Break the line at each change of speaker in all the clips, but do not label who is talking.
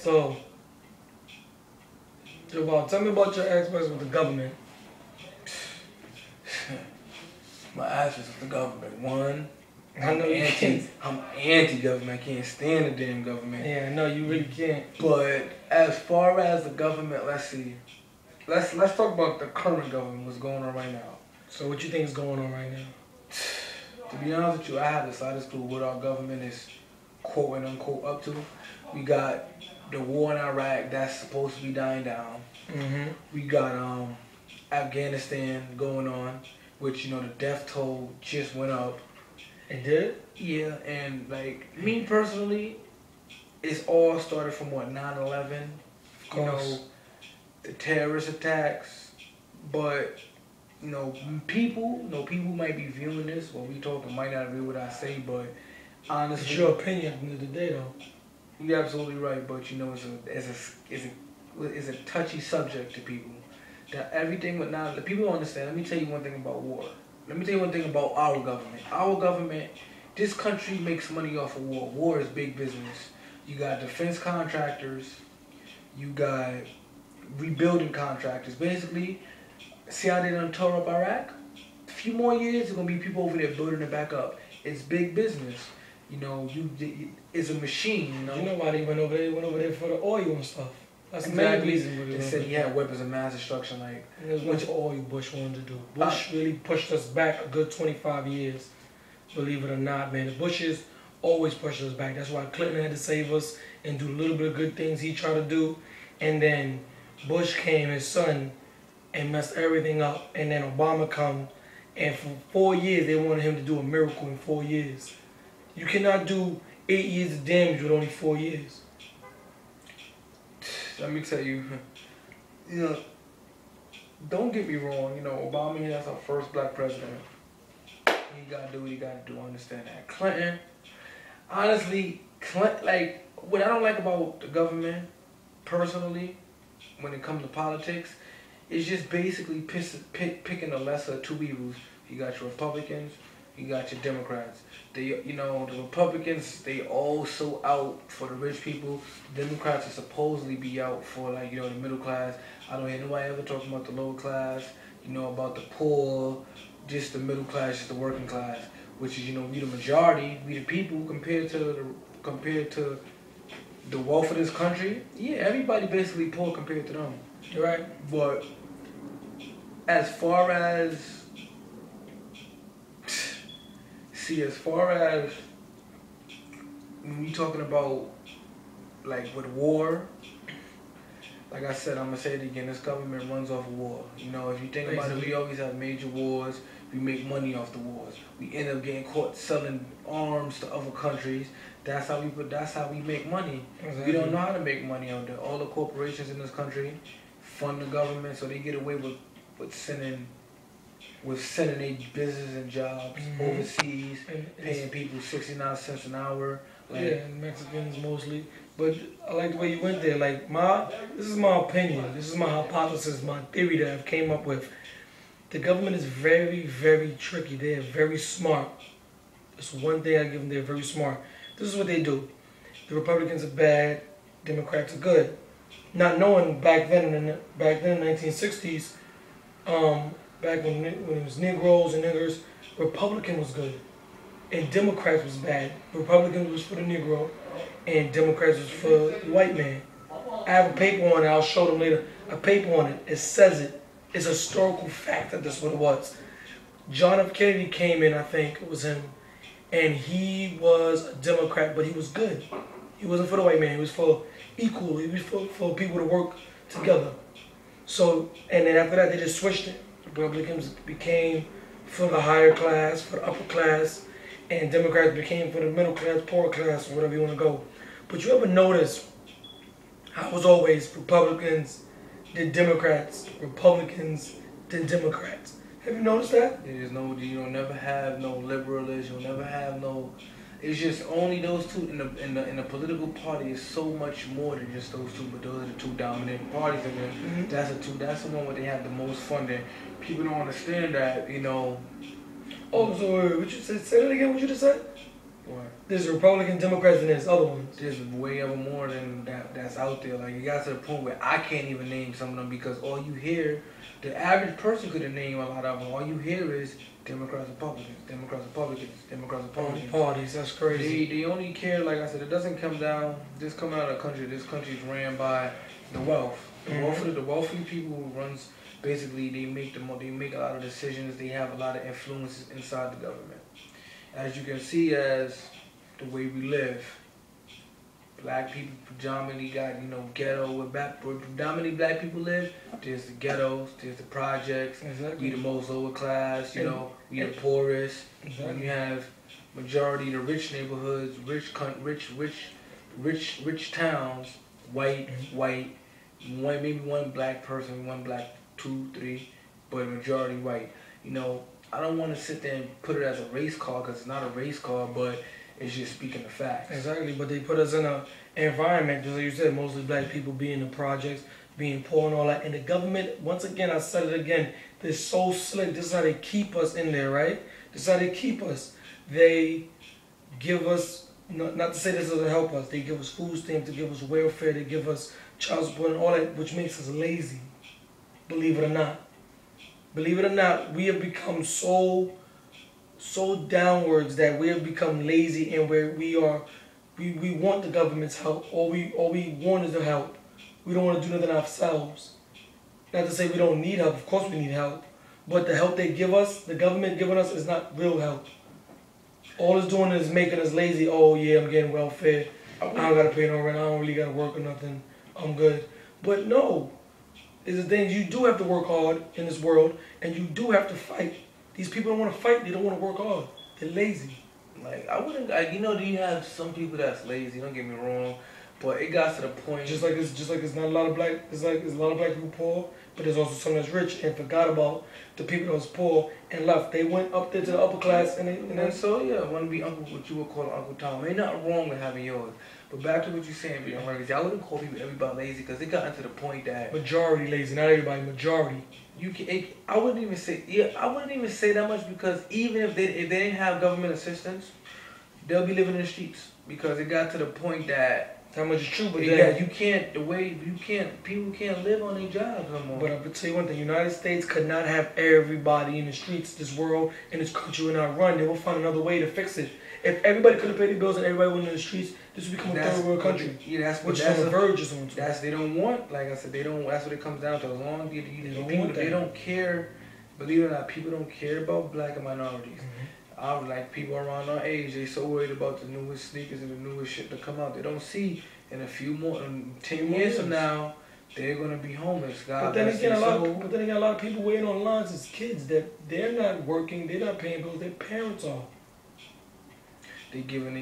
So, Jamal, tell me about your experience with the government.
My answers with the government. One,
I know you can't.
I'm anti-government. I can't stand the damn government.
Yeah, no, you really can't.
But as far as the government, let's see. Let's talk about the current government. What's going on right now?
So, what you think is going on right now?
To be honest with you, I have the slightest clue what our government is quote and unquote up to. We got the war in Iraq that's supposed to be dying down. We got Afghanistan going on, which the death toll just went up.
It did?
Yeah, and like me personally, it's all started from what 9/11. The terrorist attacks, but people might be viewing this. What we talking might not agree with what I say, but honestly,
it's your opinion at the end of the day, though. You're
absolutely right, but it's a touchy subject to people. That everything with now, the people don't understand. Let me tell you one thing about war. Let me tell you one thing about our government. Our government, this country makes money off of war. War is big business. You got defense contractors. You got rebuilding contractors. Basically, see how they done tore up Iraq? A few more years, there's going to be people over there building it back up. It's big business. It's a machine.
You know why they went over there? They went over there for the oil and stuff. That's the main reason.
They said he had weapons of mass destruction.
It was oil Bush wanted to do. Bush really pushed us back a good 25 years. Believe it or not, man. The Bushes always pushed us back. That's why Clinton had to save us and do a little bit of good things he tried to do. And then Bush came, his son, and messed everything up. And then Obama come, and for 4 years, they wanted him to do a miracle in 4 years. You cannot do 8 years of damage with only 4 years.
Let me tell you, don't get me wrong, Obama, that's our first black president. He got to do what he got to do, I understand that. Clinton, honestly, what I don't like about the government, personally, when it comes to politics, is just basically picking the lesser of two evils. You got your Republicans, you got your Democrats. The Republicans, they all so out for the rich people. The Democrats are supposedly be out for the middle class. I don't hear nobody ever talking about the lower class, about the poor, just the middle class, just the working class, which is, we the majority, we the people compared to the wealth of this country. Yeah, everybody basically poor compared to them.
You're right.
But as far as when we talking about with war, like I said, I'm gonna say it again. This government runs off of war. If you think about it, we always have major wars. We make money off the wars. We end up getting caught selling arms to other countries. That's how we make money. Exactly. We don't know how to make money out there. All the corporations in this country fund the government, so they get away with sending their business and jobs overseas, paying people 69 cents an hour.
Mexicans mostly. But I like the way you went there. This is my opinion. This is my hypothesis, my theory that I've came up with. The government is very, very tricky. They're very smart. That's one thing I give them. They're very smart. This is what they do. The Republicans are bad. Democrats are good. Not knowing back then in the 1960s, back when it was Negroes and niggers, Republican was good, and Democrats was bad. Republicans was for the Negro, and Democrats was for the white man. I have a paper on it. I'll show them later. A paper on it. It says it. It's a historical fact that that's what it was. John F. Kennedy came in, I think it was him, and he was a Democrat, but he was good. He wasn't for the white man. He was for equal. He was for people to work together. So, and then after that, they just switched it. Republicans became for the higher class, for the upper class, and Democrats became for the middle class, poor class, or whatever you want to go. But you ever notice how it was always Republicans, then Democrats, Republicans, then Democrats? Have you noticed that?
You don't never have no liberals. You'll never have no. It's just only those two in the political party. Is so much more than just those two, but those are the two dominant parties in there. That's the one where they have the most funding. People don't understand that,
Oh, so what you said? Say that again. What you just said?
What?
There's Republican Democrats and there's other ones.
There's way ever more than that's out there. Like, it got to the point where I can't even name some of them because all you hear, the average person couldn't name a lot of them. All you hear is Democrats, Republicans, Democrats, Republicans, Democrats, Republicans.
Parties, that's crazy.
They only care, like I said, it doesn't come down, this coming out of the country, this country's ran by the wealth. The wealthy people who runs, basically they make a lot of decisions, they have a lot of influence inside the government. As you can see, as the way we live, black people predominantly got, ghetto, where predominantly black people live, there's the ghettos, there's the projects,
exactly.
We the most lower class, we the poorest.
Exactly.
When you have majority of the rich neighborhoods, rich towns, white, maybe one black person, one black, 2, 3, but majority white. I don't want to sit there and put it as a race car because it's not a race car, but it's just speaking the facts.
Exactly, but they put us in an environment, just like you said, mostly black people being in the projects, being poor and all that. And the government, once again, I said it again, they're so slick. This is how they keep us in there, right? This is how they keep us. They give us, not to say this doesn't help us, they give us food stamps, they give us welfare, they give us child support and all that, which makes us lazy, believe it or not. Believe it or not, we have become so downwards that we have become lazy and where we want the government's help. All we want is the help. We don't want to do nothing ourselves. Not to say we don't need help, of course we need help. But the help they give us, the government giving us, is not real help. All it's doing is making us lazy. Oh yeah, I'm getting welfare. I don't gotta pay no rent, I don't really gotta work or nothing. I'm good. But no. It's the things you do have to work hard in this world, and you do have to fight. These people don't want to fight. They don't want to work hard. They're lazy.
Like, I wouldn't. Do you have some people that's lazy? Don't get me wrong, but it got to the point.
Just like it's not a lot of black. It's like there's a lot of black people poor, but there's also some that's rich and forgot about the people that was poor and left. They went up there to the upper class and
I want to be uncle. What you would call Uncle Tom. Ain't nothing wrong with having yours. But back to what you're saying, because I wouldn't call everybody lazy because it got to the point that
majority lazy, not everybody. Majority.
I wouldn't even say that much because even if they didn't have government assistance, they'll be living in the streets because it got to the point that
much is true, but
people can't live on their jobs no more.
But I'll tell you one thing: the United States could not have everybody in the streets. This world and this country would not run. They will find another way to fix it. If everybody could have paid their bills and everybody went in the streets, this would become a third world country.
Yeah,
which is on the verge or something.
They don't want. Like I said, they don't. That's what it comes down to. As long as they don't care. Believe it or not, people don't care about black and minorities. Like people around our age, they so worried about the newest sneakers and the newest shit to come out. They don't see in 10 years from now, they're gonna be homeless.
But then again, a lot of people waiting on lines as kids that they're not working, they're not paying bills. Their parents are.
They giving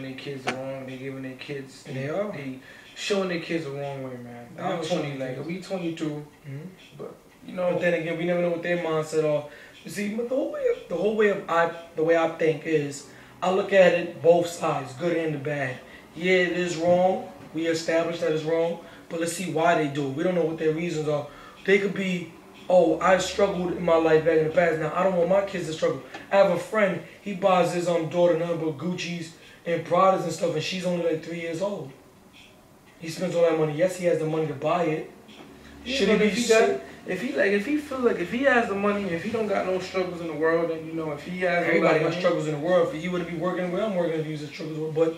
their kids the wrong. They giving their kids.
They
showing their kids the wrong way, man. I'm 20, like we 22, but
But then again, we never know what their mindset are. You see, but the way I think is, I look at it both sides, good and the bad. Yeah, it is wrong. We established that it's wrong, but let's see why they do it. We don't know what their reasons are. They could be, oh, I struggled in my life back in the past. Now I don't want my kids to struggle. I have a friend. He buys his daughter nothing but Gucci's and Pradas and stuff, and she's only like 3 years old. He spends all that money. Yes, he has the money to buy it.
Yeah, should he be? If he has the money, if he don't got no struggles in the world, and if he has
everybody got struggles in the world. If he would be working where I'm working, if he was a struggles, but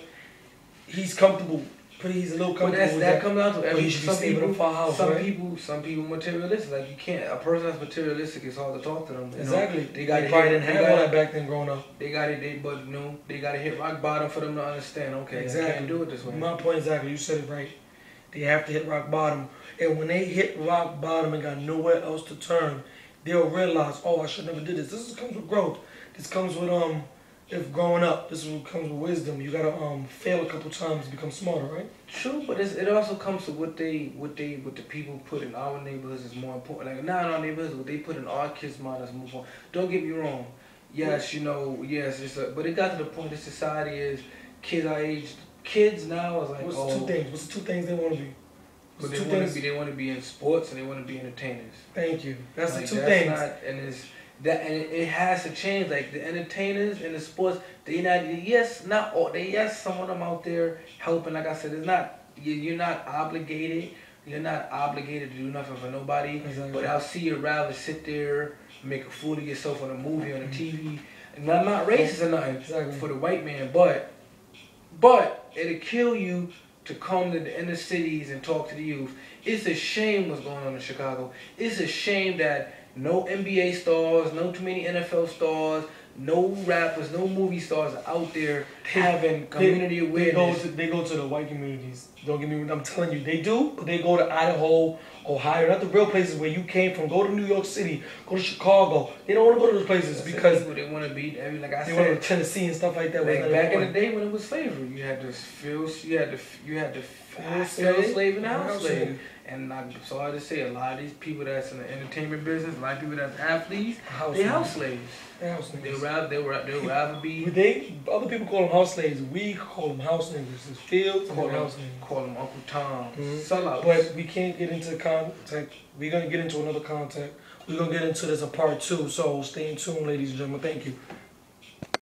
he's comfortable. But he's a little comfortable. But that comes down to every. Some
people materialistic. Like a person that's materialistic, it's hard to talk to them.
Exactly. They probably didn't have all that back then growing up.
They got to hit rock bottom for them to understand. Okay, exactly. I can't do it this way.
My point exactly. You said it right. They have to hit rock bottom. And when they hit rock bottom and got nowhere else to turn, they'll realize, oh, I should never did this. This comes with growth. This comes with if growing up. This is what comes with wisdom. You gotta fail a couple times to become smarter, right?
True, but it also comes to what the people put in our neighborhoods is more important. Like not in our neighborhoods, what they put in our kids' mind is more important. Don't get me wrong. Yes, but it got to the point that society is kids our age. Kids now is like
What's the two things they want to be?
But they want to be in sports and they want to be entertainers.
Thank you. That's the two things.
That and it has to change. Like the entertainers and the sports, they not not all. Some of them out there helping. Like I said, it's not you're not obligated. You're not obligated to do nothing for nobody.
Exactly.
But I'll see you rather sit there, make a fool of yourself on a movie on the TV. And I'm not racist or nothing for the white man, but it'll kill you to come to the inner cities and talk to the youth. It's a shame what's going on in Chicago. It's a shame that no NBA stars, no too many NFL stars, no rappers, no movie stars are out there having community awareness.
They go to the white communities. Don't get me. I'm telling you, they do. But they go to Idaho, Ohio, not the real places where you came from. Go to New York City. Go to Chicago. They don't want to go to those places because
they want to be. I mean, like I
they
said,
want to Tennessee and stuff like that.
Like back in the day when it was slavery, you had to feel slave and house slave. And I'm sorry to say, a lot of these people that's in the entertainment business, a lot of people that's athletes, they house slaves. They'll rather be.
Other people call them house slaves. We call them house niggas. It's Fields call
them Uncle Tom. Sellouts.
But we can't get into contact. We're gonna get into another contact. We're gonna get into this a part 2. So stay tuned, ladies and gentlemen. Thank you.